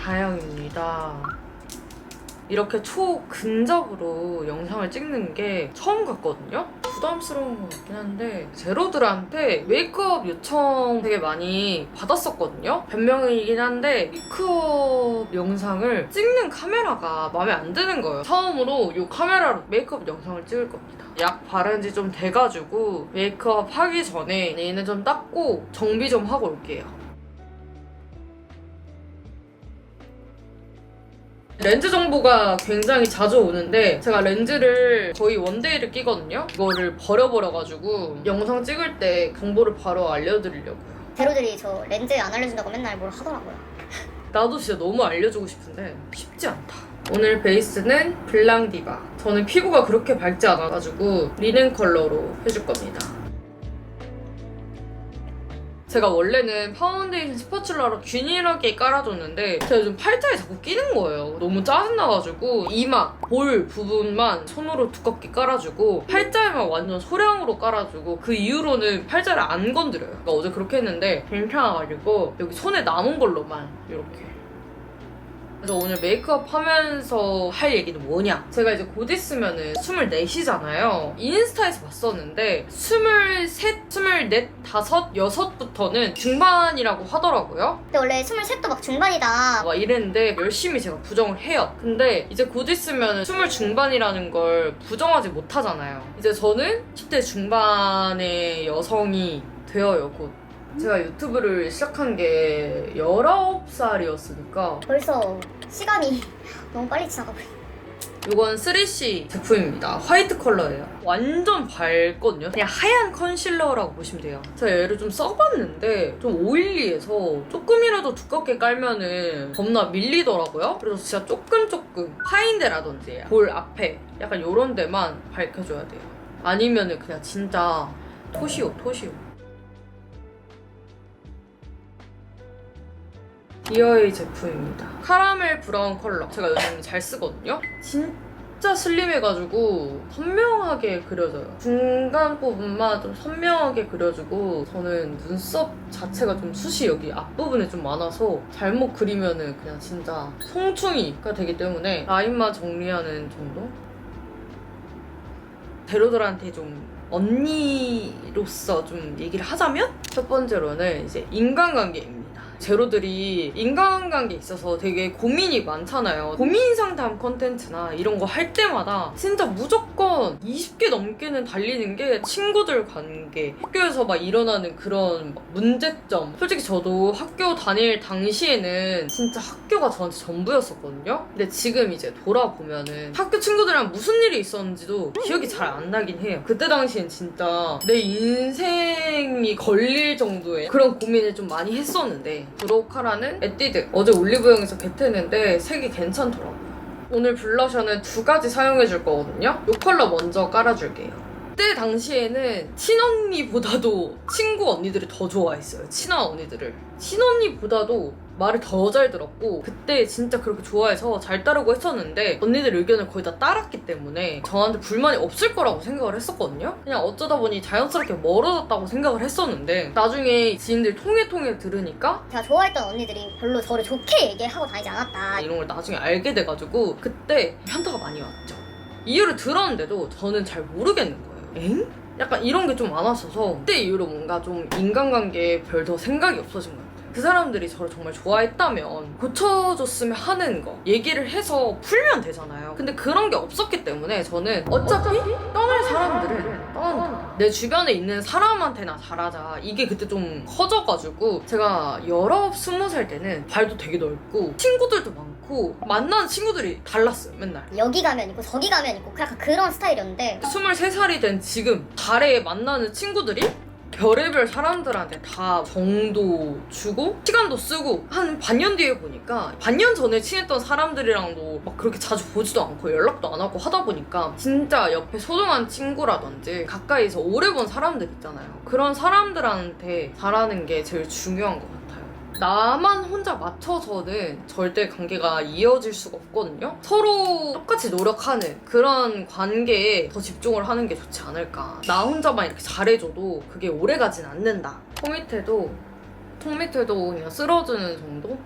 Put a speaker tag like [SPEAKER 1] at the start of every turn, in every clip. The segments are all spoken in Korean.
[SPEAKER 1] 다영입니다. 이렇게 초근접으로 영상을 찍는 게 처음 같거든요? 부담스러운 것 같긴 한데 제로들한테 메이크업 요청 되게 많이 받았었거든요? 변명이긴 한데 메이크업 영상을 찍는 카메라가 마음에 안 드는 거예요. 처음으로 이 카메라로 메이크업 영상을 찍을 겁니다. 약 바른 지 좀 돼가지고 메이크업 하기 전에 얘는 좀 닦고 정비 좀 하고 올게요. 렌즈 정보가 굉장히 자주 오는데 제가 렌즈를 거의 원데이를 끼거든요? 이거를 버려버려가지고 영상 찍을 때 정보를 바로 알려드리려고요.
[SPEAKER 2] 제로들이 저 렌즈 안 알려준다고 맨날 뭘 하더라고요.
[SPEAKER 1] 나도 진짜 너무 알려주고 싶은데 쉽지 않다. 오늘 베이스는 블랑디바. 저는 피부가 그렇게 밝지 않아가지고 리넨 컬러로 해줄 겁니다. 제가 원래는 파운데이션 스파츌러로 균일하게 깔아줬는데 제가 요즘 팔자에 자꾸 끼는 거예요. 너무 짜증나가지고 이마, 볼 부분만 손으로 두껍게 깔아주고 팔자에만 완전 소량으로 깔아주고 그 이후로는 팔자를 안 건드려요. 그러니까 어제 그렇게 했는데 괜찮아가지고 여기 손에 남은 걸로만 이렇게. 그래서 오늘 메이크업 하면서 할 얘기는 뭐냐? 제가 이제 곧 있으면은 24시잖아요. 인스타에서 봤었는데 23, 24, 5, 6부터는 중반이라고 하더라고요.
[SPEAKER 2] 근데 원래 23도 막 중반이다.
[SPEAKER 1] 막 이랬는데 열심히 제가 부정을 해요. 근데 이제 곧 있으면 20 중반이라는 걸 부정하지 못하잖아요. 이제 저는 10대 중반의 여성이 되어요, 곧. 제가 유튜브를 시작한 게 19살이었으니까
[SPEAKER 2] 벌써 시간이 너무 빨리 지나가고 있어요.
[SPEAKER 1] 이건 3C 제품입니다. 화이트 컬러예요. 완전 밝거든요. 그냥 하얀 컨실러라고 보시면 돼요. 제가 얘를 좀 써봤는데 좀 오일리해서 조금이라도 두껍게 깔면은 겁나 밀리더라고요. 그래서 진짜 조금 파인데라든지 볼 앞에 약간 요런 데만 밝혀줘야 돼요. 아니면은 그냥 진짜 토시오. 디어의 제품입니다. 카라멜 브라운 컬러. 제가 요즘 잘 쓰거든요. 진짜 슬림해가지고 선명하게 그려져요. 중간 부분만 좀 선명하게 그려주고 저는 눈썹 자체가 좀 숱이 여기 앞부분에 좀 많아서 잘못 그리면은 그냥 진짜 송충이가 되기 때문에 라인만 정리하는 정도? 제로들한테 좀 언니로서 좀 얘기를 하자면 첫 번째로는 이제 인간관계입니다. 제로들이 인간관계에 있어서 되게 고민이 많잖아요. 고민 상담 컨텐츠나 이런 거 할 때마다 진짜 무조건 20개 넘게는 달리는 게 친구들 관계, 학교에서 막 일어나는 그런 문제점. 솔직히 저도 학교 다닐 당시에는 진짜 학교가 저한테 전부였었거든요. 근데 지금 이제 돌아보면은 학교 친구들이랑 무슨 일이 있었는지도 기억이 잘 안 나긴 해요. 그때 당시엔 진짜 내 인생이 걸릴 정도의 그런 고민을 좀 많이 했었는데 브로카라는 에뛰드 어제 올리브영에서 겟했는데 색이 괜찮더라고요. 오늘 블러셔는 2가지 사용해줄 거거든요. 이 컬러 먼저 깔아줄게요. 그때 당시에는 친언니보다도 친구 언니들을 더 좋아했어요. 친한 언니들을. 친언니보다도 말을 더 잘 들었고 그때 진짜 그렇게 좋아해서 잘 따르고 했었는데 언니들 의견을 거의 다 따랐기 때문에 저한테 불만이 없을 거라고 생각을 했었거든요. 그냥 어쩌다 보니 자연스럽게 멀어졌다고 생각을 했었는데 나중에 지인들 통해 들으니까
[SPEAKER 2] 제가 좋아했던 언니들이 별로 저를 좋게 얘기하고 다니지 않았다.
[SPEAKER 1] 이런 걸 나중에 알게 돼가지고 그때 현타가 많이 왔죠. 이유를 들었는데도 저는 잘 모르겠는 거예요. 엥? 약간 이런 게 좀 많았어서 그때 이후로 뭔가 좀 인간관계에 별 더 생각이 없어진 것 같아요. 그 사람들이 저를 정말 좋아했다면 고쳐줬으면 하는 거 얘기를 해서 풀면 되잖아요. 근데 그런 게 없었기 때문에 저는 어차피 떠날 사람들은 떠난다. 내 주변에 있는 사람한테나 잘하자. 이게 그때 좀 커져가지고 제가 19, 20살 때는 발도 되게 넓고 친구들도 많고 만나는 친구들이 달랐어요. 맨날.
[SPEAKER 2] 여기 가면 있고 저기 가면 있고 약간 그런 스타일이었는데
[SPEAKER 1] 23살이 된 지금 달에 만나는 친구들이 별의별 사람들한테 다 정도 주고 시간도 쓰고 한 반년 뒤에 보니까 반년 전에 친했던 사람들이랑도 막 그렇게 자주 보지도 않고 연락도 안 하고 하다 보니까 진짜 옆에 소중한 친구라든지 가까이서 오래 본 사람들 있잖아요. 그런 사람들한테 잘하는 게 제일 중요한 것 같아요. 나만 혼자 맞춰서는 절대 관계가 이어질 수가 없거든요. 서로 똑같이 노력하는 그런 관계에 더 집중을 하는 게 좋지 않을까. 나 혼자만 이렇게 잘해줘도 그게 오래가진 않는다. 턱 밑에도 그냥 쓸어주는 정도?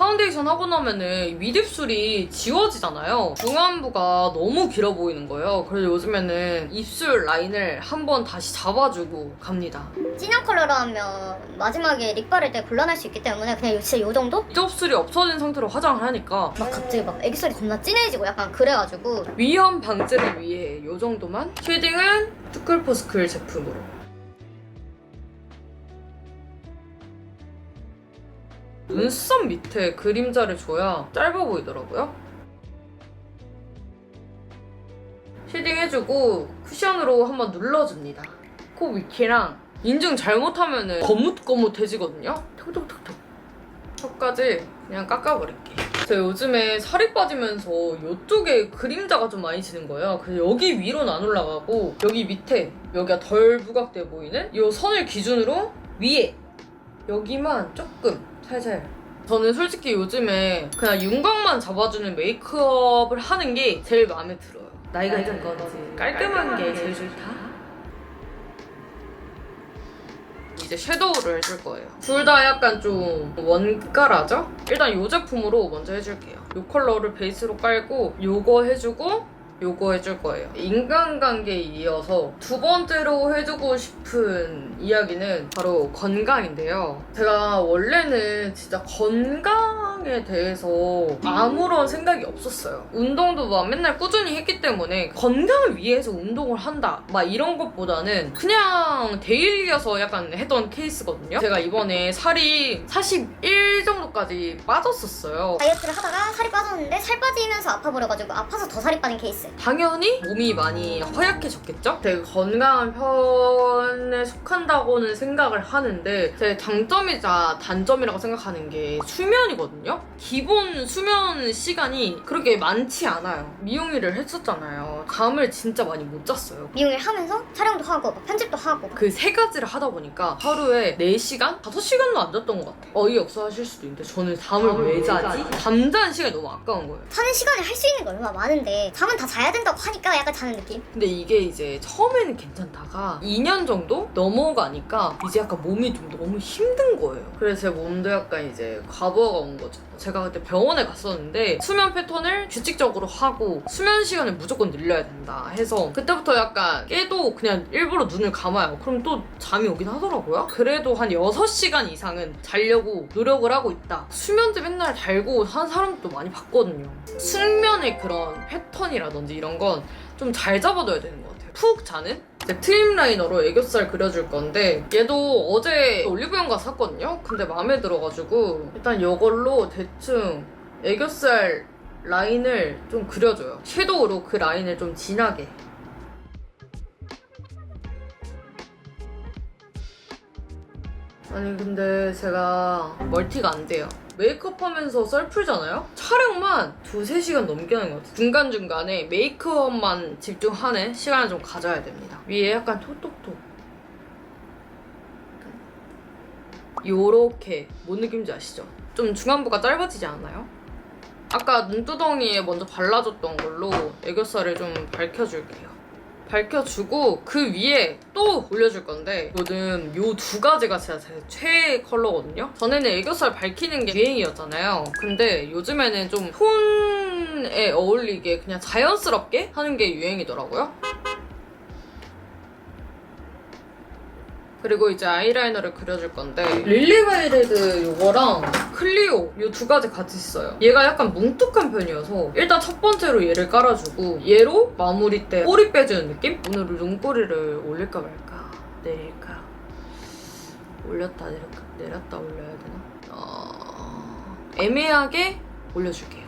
[SPEAKER 1] 파운데이션 하고 나면은 윗입술이 지워지잖아요. 중안부가 너무 길어 보이는 거예요. 그래서 요즘에는 입술 라인을 한번 다시 잡아주고 갑니다.
[SPEAKER 2] 진한 컬러로 하면 마지막에 립 바를 때 곤란할 수 있기 때문에 그냥 진짜 요 정도?
[SPEAKER 1] 윗입술이 없어진 상태로 화장을 하니까
[SPEAKER 2] 막 갑자기 막 애기살이 겁나 진해지고 약간 그래가지고
[SPEAKER 1] 위험 방지를 위해 이 정도만. 쉐딩은 투클포스클 제품으로. 눈썹 밑에 그림자를 줘야 짧아 보이더라고요. 쉐딩 해주고 쿠션으로 한번 눌러줍니다. 코 위키랑 인중 잘못하면 거뭇거뭇해지거든요. 톡톡톡톡. 턱까지 그냥 깎아버릴게. 제가 요즘에 살이 빠지면서 이쪽에 그림자가 좀 많이 지는 거예요. 그래서 여기 위로는 안 올라가고 여기 밑에 여기가 덜 부각돼 보이는 이 선을 기준으로 위에 여기만 조금 살살. 저는 솔직히 요즘에 그냥 윤곽만 잡아주는 메이크업을 하는 게 제일 마음에 들어요. 나이가 있는 거지. 깔끔한 게 제일 좋다. 이제 섀도우를 해줄 거예요. 둘 다 약간 좀 원가라죠? 일단 이 제품으로 먼저 해줄게요. 이 컬러를 베이스로 깔고 요거 해주고 요거 해줄 거예요. 인간관계에 이어서 두 번째로 해주고 싶은 이야기는 바로 건강인데요. 제가 원래는 진짜 건강에 대해서 아무런 생각이 없었어요. 운동도 막 맨날 꾸준히 했기 때문에 건강을 위해서 운동을 한다 막 이런 것보다는 그냥 데일리여서 약간 했던 케이스거든요. 제가 이번에 살이 41 정도까지 빠졌었어요.
[SPEAKER 2] 다이어트를 하다가 살이 빠졌는데 살 빠지면서 아파버려가지고 아파서 더 살이 빠진 케이스.
[SPEAKER 1] 당연히 몸이 많이 허약해졌겠죠? 되게 건강한 편에 속한다고는 생각을 하는데 제 장점이자 단점이라고 생각하는 게 수면이거든요? 기본 수면 시간이 그렇게 많지 않아요. 미용일을 했었잖아요. 잠을 진짜 많이 못 잤어요.
[SPEAKER 2] 미용을 하면서 촬영도 하고 막 편집도 하고
[SPEAKER 1] 그 세 가지를 하다 보니까 하루에 4시간? 5시간도 안 잤던 것 같아요. 어이없어 하실 수도 있는데 저는 잠을 왜 자지? 잠자는 시간이 너무 아까운 거예요.
[SPEAKER 2] 사는 시간에 할 수 있는 게 얼마나 많은데 잠은 다 자야 된다고 하니까 약간 자는 느낌?
[SPEAKER 1] 근데 이게 이제 처음에는 괜찮다가 2년 정도 넘어가니까 이제 약간 몸이 좀 너무 힘든 거예요. 그래서 제 몸도 약간 이제 과부하가 온 거죠. 제가 그때 병원에 갔었는데 수면 패턴을 규칙적으로 하고 수면 시간을 무조건 늘려야 된다 해서 그때부터 약간 깨도 그냥 일부러 눈을 감아요. 그럼 또 잠이 오긴 하더라고요. 그래도 한 6시간 이상은 자려고 노력을 하고 있다. 수면제 맨날 달고 한 사람도 많이 봤거든요. 숙면의 그런 패턴이라든지 이런 건 좀 잘 잡아둬야 되는 것 같아요. 푹 자는? 이제 트임 라이너로 애교살 그려줄 건데 얘도 어제 올리브영 가서 샀거든요? 근데 마음에 들어가지고 일단 이걸로 대충 애교살 라인을 좀 그려줘요. 섀도우로 그 라인을 좀 진하게. 아니 근데 제가 멀티가 안 돼요. 메이크업 하면서 썰 풀잖아요? 촬영만 2-3시간 넘게 하는 것 같아요. 중간중간에 메이크업만 집중하는 시간을 좀 가져야 됩니다. 위에 약간 톡톡톡. 요렇게 뭔 느낌인지 아시죠? 좀 중안부가 짧아지지 않아요? 아까 눈두덩이에 먼저 발라줬던 걸로 애교살을 좀 밝혀줄게요. 밝혀주고 그 위에 또 올려줄 건데 요즘 요 2가지가 진짜 제 최애 컬러거든요. 전에는 애교살 밝히는 게 유행이었잖아요. 근데 요즘에는 좀 톤에 어울리게 그냥 자연스럽게 하는 게 유행이더라고요. 그리고 이제 아이라이너를 그려줄 건데 릴리바이레드 요거랑 클리오 요 2가지 같이 써요. 얘가 약간 뭉툭한 편이어서 일단 첫 번째로 얘를 깔아주고 얘로 마무리 때 꼬리 빼주는 느낌? 오늘은 눈꼬리를 올릴까 말까 내릴까 올렸다 내릴까 내렸다 올려야 되나? 애매하게 올려줄게요.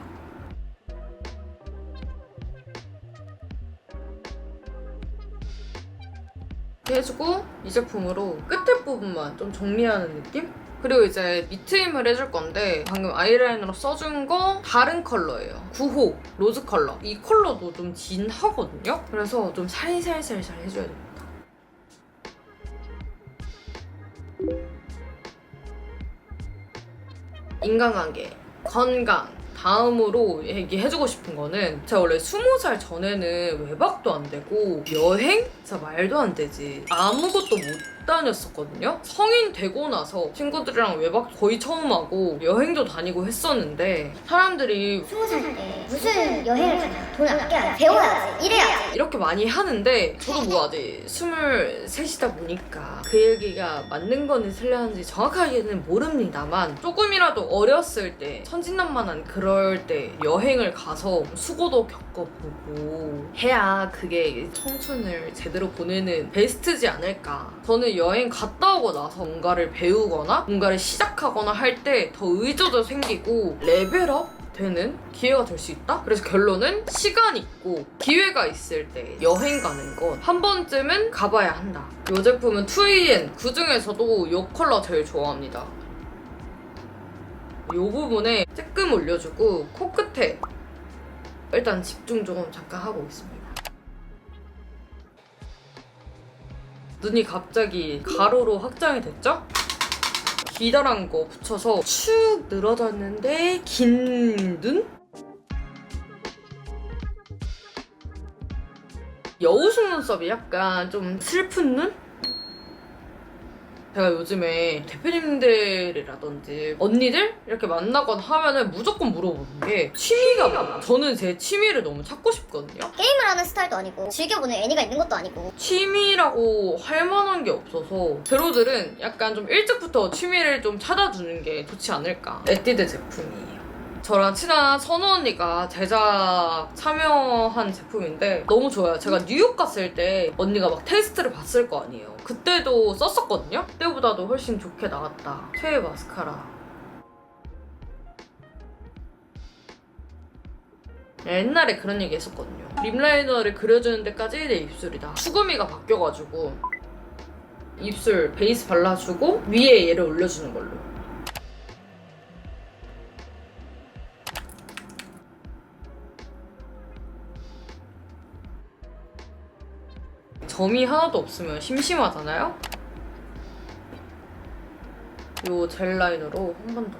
[SPEAKER 1] 이렇게 해주고 이 제품으로 끝에 부분만 좀 정리하는 느낌? 그리고 이제 밑트임을 해줄 건데 방금 아이라이너로 써준 거 다른 컬러예요. 9호 로즈 컬러. 이 컬러도 좀 진하거든요? 그래서 좀 살살살살 해줘야 됩니다. 인간관계, 건강, 다음으로 얘기해주고 싶은 거는 제가 원래 20살 전에는 외박도 안 되고 여행? 진짜 말도 안 되지. 아무것도 못 다녔었거든요. 성인 되고 나서 친구들이랑 외박 거의 처음 하고 여행도 다니고 했었는데 사람들이
[SPEAKER 2] 20살 때 무슨 여행을 가냐, 돈 아껴야 배워야지, 이래야지.
[SPEAKER 1] 이렇게 많이 하는데 저도 뭐 아직 23이다 보니까 그 얘기가 맞는 건지 틀렸는지 정확하게는 모릅니다만 조금이라도 어렸을 때 천진난만한 그럴 때 여행을 가서 수고도 겪어보고 해야 그게 청춘을 제대로 보내는 베스트지 않을까. 저는 여행 갔다 오고 나서 뭔가를 배우거나 뭔가를 시작하거나 할 때 더 의지도 생기고 레벨업 되는 기회가 될 수 있다? 그래서 결론은 시간 있고 기회가 있을 때 여행 가는 건 한 번쯤은 가봐야 한다. 이 제품은 2AN 그중에서도 이 컬러 제일 좋아합니다. 이 부분에 쬐끔 올려주고 코끝에 일단 집중 좀 잠깐 하고 있습니다. 눈이 갑자기 가로로 확장이 됐죠? 기다란 거 붙여서 축 늘어졌는데 긴 눈? 여우 속눈썹이 약간 좀 슬픈 눈? 제가 요즘에 대표님들이라든지 언니들 이렇게 만나거나 하면은 무조건 물어보는 게 취미가 뭐야? 저는 제 취미를 너무 찾고 싶거든요.
[SPEAKER 2] 게임을 하는 스타일도 아니고 즐겨보는 애니가 있는 것도 아니고.
[SPEAKER 1] 취미라고 할 만한 게 없어서 제로들은 약간 좀 일찍부터 취미를 좀 찾아주는 게 좋지 않을까. 에뛰드 제품이에요. 저랑 친한 선우 언니가 제작 참여한 제품인데 너무 좋아요. 제가 뉴욕 갔을 때 언니가 막 테스트를 봤을 거 아니에요. 그때도 썼었거든요. 그때보다도 훨씬 좋게 나왔다. 최애 마스카라. 옛날에 그런 얘기 했었거든요. 립라이너를 그려주는 데까지 내 입술이다. 수금이가 바뀌어가지고 입술 베이스 발라주고 위에 얘를 올려주는 걸로. 점이 하나도 없으면 심심하잖아요? 이 젤 라이너로 한 번 더.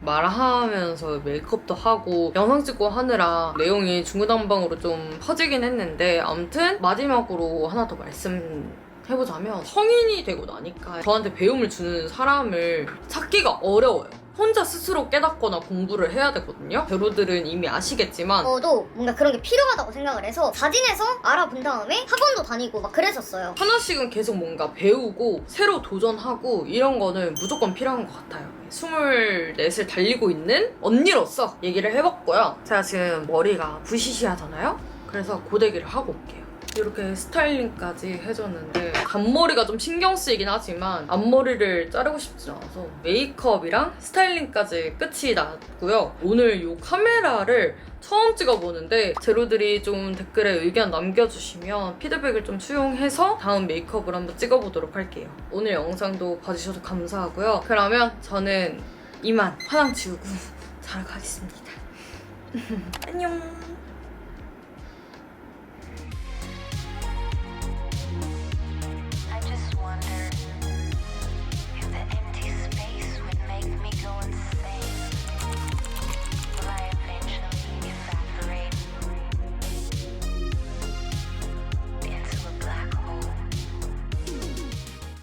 [SPEAKER 1] 말하면서 메이크업도 하고 영상 찍고 하느라 내용이 중구난방으로 좀 퍼지긴 했는데 아무튼 마지막으로 하나 더 말씀해보자면 성인이 되고 나니까 저한테 배움을 주는 사람을 찾기가 어려워요. 혼자 스스로 깨닫거나 공부를 해야 되거든요. 배우들은 이미 아시겠지만
[SPEAKER 2] 저도 뭔가 그런 게 필요하다고 생각을 해서 사진에서 알아본 다음에 학원도 다니고 막 그랬었어요.
[SPEAKER 1] 하나씩은 계속 뭔가 배우고 새로 도전하고 이런 거는 무조건 필요한 것 같아요. 24을 달리고 있는 언니로서 얘기를 해봤고요. 제가 지금 머리가 부시시하잖아요? 그래서 고데기를 하고 올게요. 이렇게 스타일링까지 해줬는데 앞머리가 좀 신경 쓰이긴 하지만 앞머리를 자르고 싶지 않아서 메이크업이랑 스타일링까지 끝이 났고요. 오늘 이 카메라를 처음 찍어보는데 제로들이 좀 댓글에 의견 남겨주시면 피드백을 좀 수용해서 다음 메이크업을 한번 찍어보도록 할게요. 오늘 영상도 봐주셔서 감사하고요. 그러면 저는 이만 화장 지우고 자러 가겠습니다. 안녕.